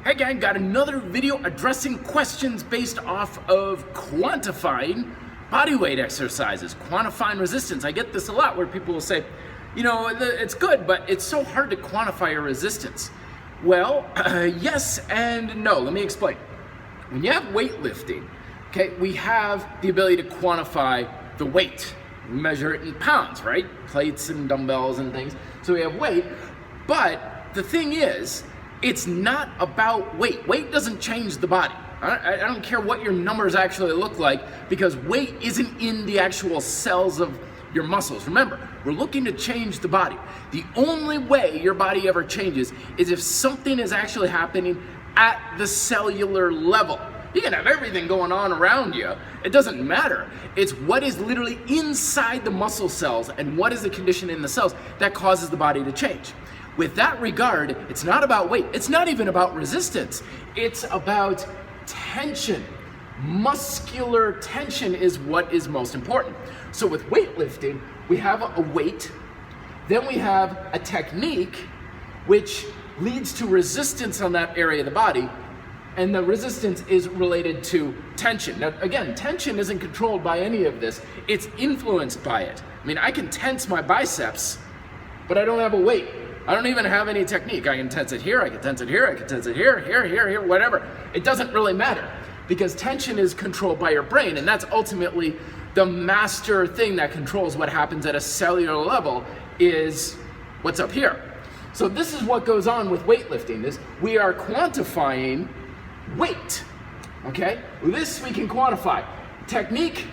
Hey gang, got another video addressing questions based off of quantifying body weight exercises, quantifying resistance. I get this a lot where people will say, you know, it's good, but it's so hard to quantify your resistance. Well, yes and no. Let me explain. When you have weightlifting, okay, we have the ability to quantify the weight. We measure it in pounds, right? Plates and dumbbells and things. So we have weight, but the thing is, it's not about weight. Weight doesn't change the body. I don't care what your numbers actually look like, because weight isn't in the actual cells of your muscles. Remember, we're looking to change the body. The only way your body ever changes is if something is actually happening at the cellular level. You can have everything going on around you. It doesn't matter. It's what is literally inside the muscle cells and what is the condition in the cells that causes the body to change. With that regard, it's not about weight. It's not even about resistance. It's about tension. Muscular tension is what is most important. So with weightlifting, we have a weight, then we have a technique which leads to resistance on that area of the body, and the resistance is related to tension. Now again, tension isn't controlled by any of this. It's influenced by it. I mean, I can tense my biceps, but I don't have a weight. I don't even have any technique. I can tense it here, I can tense it here, I can tense it here, here, whatever. It doesn't really matter, because tension is controlled by your brain, and that's ultimately the master thing that controls what happens at a cellular level is what's up here. So this is what goes on with weightlifting, is we are quantifying weight, okay? This we can quantify. Technique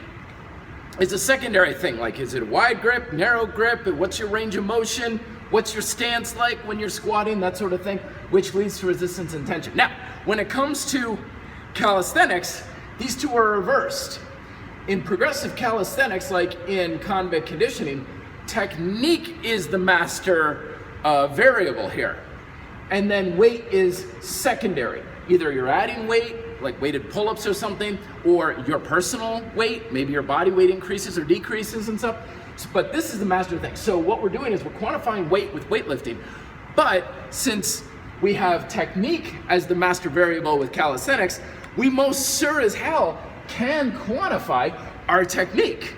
is a secondary thing, like is it a wide grip, narrow grip, what's your range of motion, what's your stance like when you're squatting, that sort of thing, which leads to resistance and tension. Now, when it comes to calisthenics, these two are reversed. In progressive calisthenics, like in convict conditioning, technique is the master variable here. And then weight is secondary. Either you're adding weight, like weighted pull-ups or something, or your personal weight, maybe your body weight increases or decreases and stuff. But this is the master thing. So what we're doing is we're quantifying weight with weightlifting. But since we have technique as the master variable with calisthenics, we most sure as hell can quantify our technique.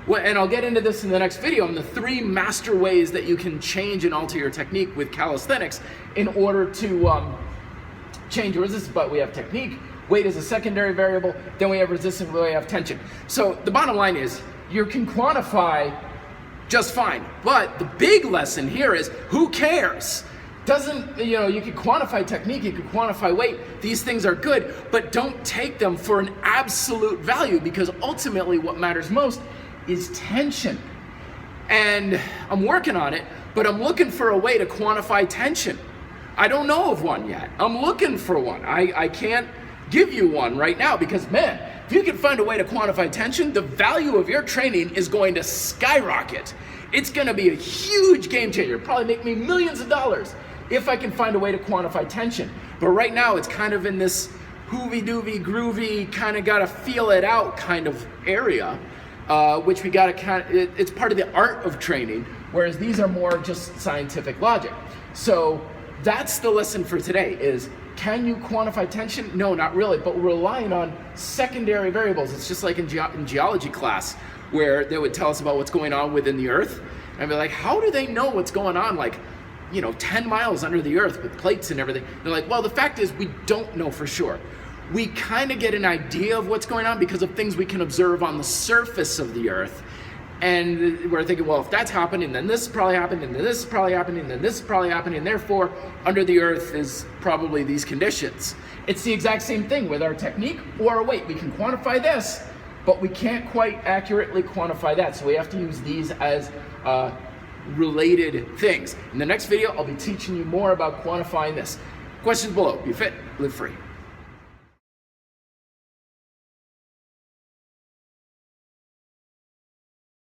Well, and I'll get into this in the next video on the 3 master ways that you can change and alter your technique with calisthenics in order to change your resistance. But we have technique, weight is a secondary variable, then we have resistance, we have tension. So the bottom line is, you can quantify just fine. But the big lesson here is, who cares? You can quantify technique, you can quantify weight. These things are good, but don't take them for an absolute value, because ultimately what matters most is tension. And I'm working on it, but I'm looking for a way to quantify tension. I don't know of one yet. I'm looking for one. I can't give you one right now, because man, if you can find a way to quantify tension, the value of your training is going to skyrocket. It's going to be a huge game changer. It'll probably make me millions of dollars if I can find a way to quantify tension. But right now it's kind of in this hoovy-doovy, groovy, kind of gotta feel it out kind of area, which we gotta it's part of the art of training, whereas these are more just scientific logic. So that's the lesson for today is, can you quantify tension? No, not really, but we're relying on secondary variables. It's just like in geology class, where they would tell us about what's going on within the earth. And I'd be like, how do they know what's going on, like, 10 miles under the earth with plates and everything? They're like, well, the fact is we don't know for sure. We kind of get an idea of what's going on because of things we can observe on the surface of the earth. And we're thinking, well, if that's happening, then this is probably happening, and then this is probably happening, and then this is probably happening, and therefore, under the earth is probably these conditions. It's the exact same thing with our technique or our weight. We can quantify this, but we can't quite accurately quantify that. So we have to use these as related things. In the next video, I'll be teaching you more about quantifying this. Questions below. Be fit, live free.